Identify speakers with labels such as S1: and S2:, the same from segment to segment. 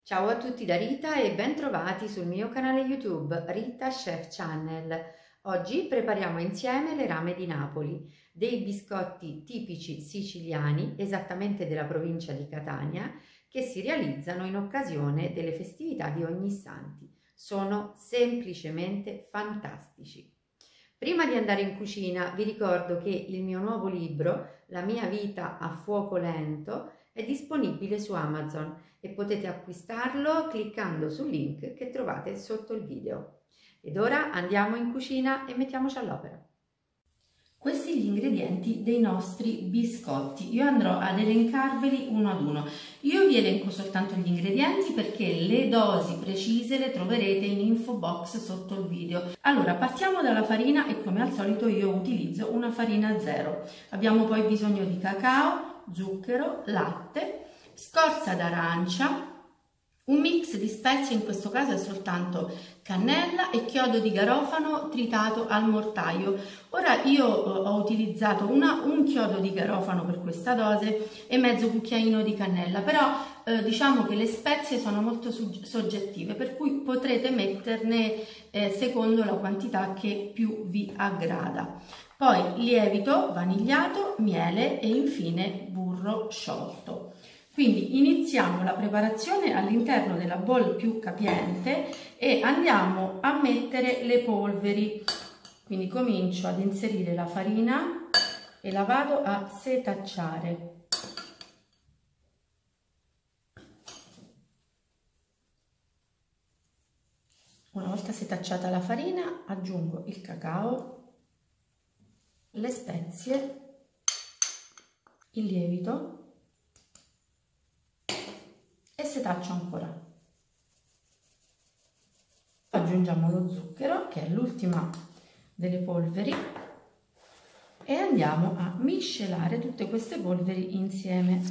S1: Ciao a tutti da Rita e ben trovati sul mio canale YouTube Rita Chef Channel. Oggi prepariamo insieme le rame di Napoli, dei biscotti tipici siciliani, esattamente della provincia di Catania, che si realizzano in occasione delle festività di Ognissanti. Sono semplicemente fantastici. Prima di andare in cucina vi ricordo che il mio nuovo libro, La mia vita a fuoco lento, è disponibile su Amazon e potete acquistarlo cliccando sul link che trovate sotto il video. Ed ora andiamo in cucina e mettiamoci all'opera. Questi gli ingredienti dei nostri biscotti. Io andrò ad elencarveli uno ad uno. Io vi elenco soltanto gli ingredienti perché le dosi precise le troverete in info box sotto il video. Allora, partiamo dalla farina e come al solito io utilizzo una farina zero. Abbiamo poi bisogno di cacao, zucchero, latte, scorza d'arancia, un mix di spezie, in questo caso è soltanto cannella e chiodo di garofano tritato al mortaio. Ora io ho utilizzato un chiodo di garofano per questa dose e mezzo cucchiaino di cannella, però diciamo che le spezie sono molto soggettive, per cui potrete metterne secondo la quantità che più vi aggrada. Poi lievito vanigliato, miele e infine burro sciolto. Quindi iniziamo la preparazione all'interno della bowl più capiente e andiamo a mettere le polveri. Quindi comincio ad inserire la farina e la vado a setacciare. Una volta setacciata la farina aggiungo il cacao, le spezie, il lievito e setaccio ancora. Aggiungiamo lo zucchero, che è l'ultima delle polveri, e andiamo a miscelare tutte queste polveri insieme.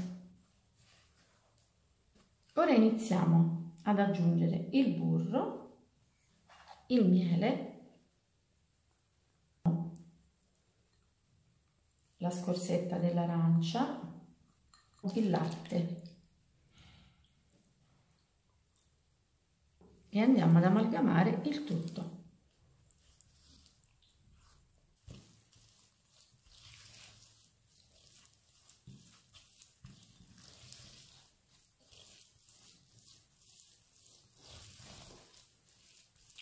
S1: Ora iniziamo ad aggiungere il burro, il miele, la scorzetta dell'arancia, il latte e andiamo ad amalgamare il tutto.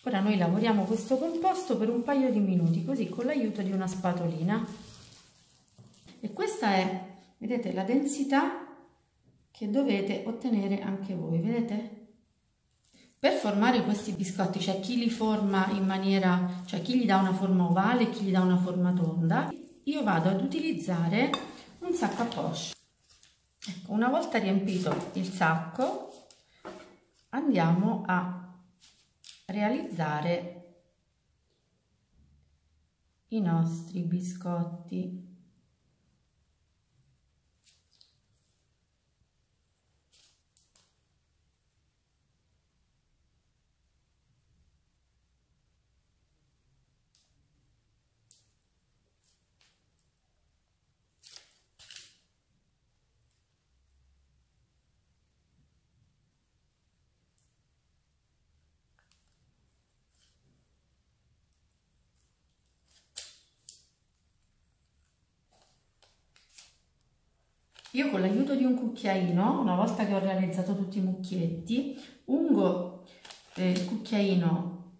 S1: Ora noi lavoriamo questo composto per un paio di minuti, così con l'aiuto di una spatolina. E questa è, vedete, la densità che dovete ottenere anche voi, vedete? Per formare questi biscotti c'è chi li forma in maniera, cioè chi gli dà una forma ovale e chi gli dà una forma tonda. Io vado ad utilizzare un sacco a poche. Ecco, una volta riempito il sacco andiamo a realizzare i nostri biscotti. Io con l'aiuto di un cucchiaino, una volta che ho realizzato tutti i mucchietti, ungo il cucchiaino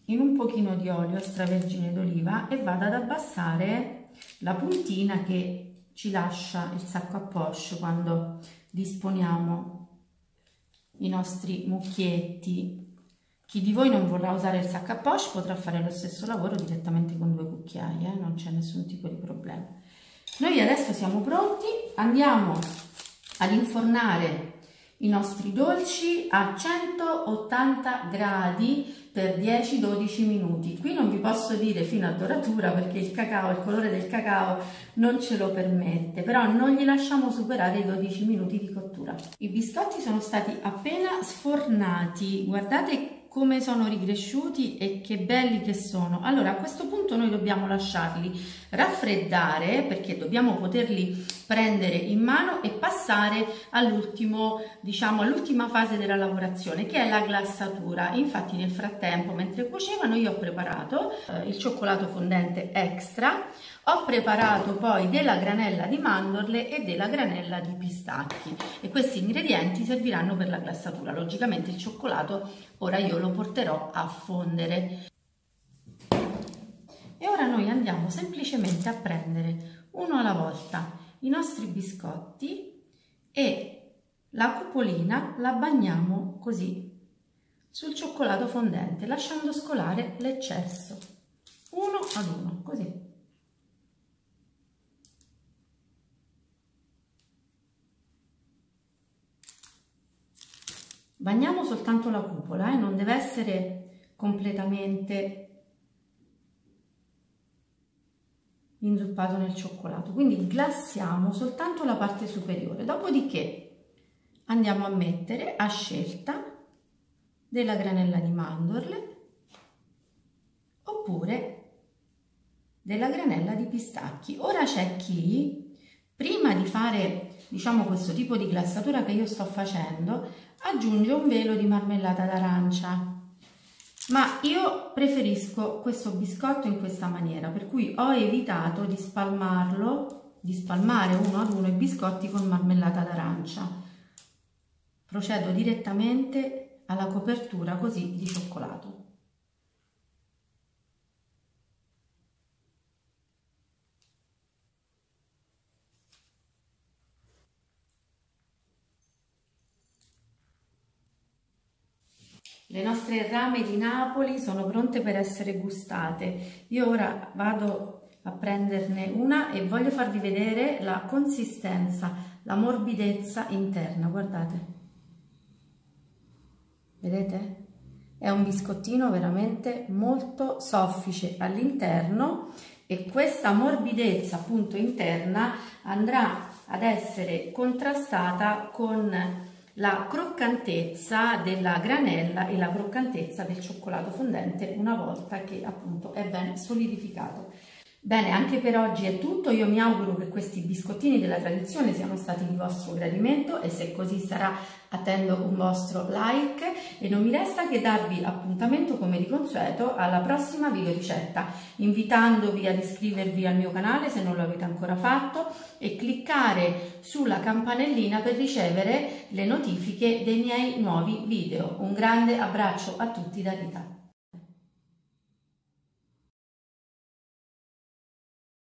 S1: in un pochino di olio extravergine d'oliva e vado ad abbassare la puntina che ci lascia il sacco a poche quando disponiamo i nostri mucchietti. Chi di voi non vorrà usare il sacco a poche potrà fare lo stesso lavoro direttamente con due cucchiai, non c'è nessun tipo di problema. Noi adesso siamo pronti, andiamo ad infornare i nostri dolci a 180 gradi per 10-12 minuti. Qui non vi posso dire fino a doratura perché il cacao, il colore del cacao non ce lo permette, però non gli lasciamo superare i 12 minuti di cottura. I biscotti sono stati appena sfornati, guardate come sono ricresciuti e che belli che sono. Allora a questo punto noi dobbiamo lasciarli raffreddare perché dobbiamo poterli
S2: prendere in mano e passare all'ultima fase della lavorazione, che è la glassatura. Infatti nel frattempo, mentre cuocevano, io ho preparato il cioccolato fondente extra, ho preparato poi della granella di mandorle e della granella di pistacchi, e questi ingredienti serviranno per la glassatura. Logicamente il cioccolato ora io lo porterò a fondere. E ora noi andiamo semplicemente a prendere uno alla volta i nostri biscotti e la cupolina la bagniamo così sul cioccolato fondente, lasciando scolare l'eccesso, uno ad uno, così. Bagniamo soltanto la cupola, non deve essere completamente inzuppato nel cioccolato, quindi glassiamo soltanto la parte superiore. Dopodiché andiamo a mettere a scelta della granella di mandorle oppure della granella di pistacchi. Ora c'è chi, prima di fare questo tipo di glassatura che io sto facendo, aggiunge un velo di marmellata d'arancia, ma io preferisco questo biscotto in questa maniera, per cui ho evitato di spalmare uno ad uno i biscotti con marmellata d'arancia. Procedo direttamente alla copertura così di cioccolato. Le nostre rame di Napoli sono pronte per essere gustate. Io ora vado a prenderne una e voglio farvi vedere la consistenza, la morbidezza interna. Guardate, vedete? È un biscottino veramente molto soffice all'interno e questa morbidezza appunto interna andrà ad essere contrastata con la croccantezza della granella e la croccantezza del cioccolato fondente una volta che appunto è ben solidificato. Bene, anche per oggi è tutto. Io mi auguro che questi biscottini della tradizione siano stati di vostro gradimento e se così sarà attendo un vostro like e non mi resta che darvi appuntamento come di consueto alla prossima video ricetta, invitandovi ad iscrivervi al mio canale se non lo avete ancora fatto e cliccare sulla campanellina per ricevere le notifiche dei miei nuovi video. Un grande abbraccio a tutti da Rita.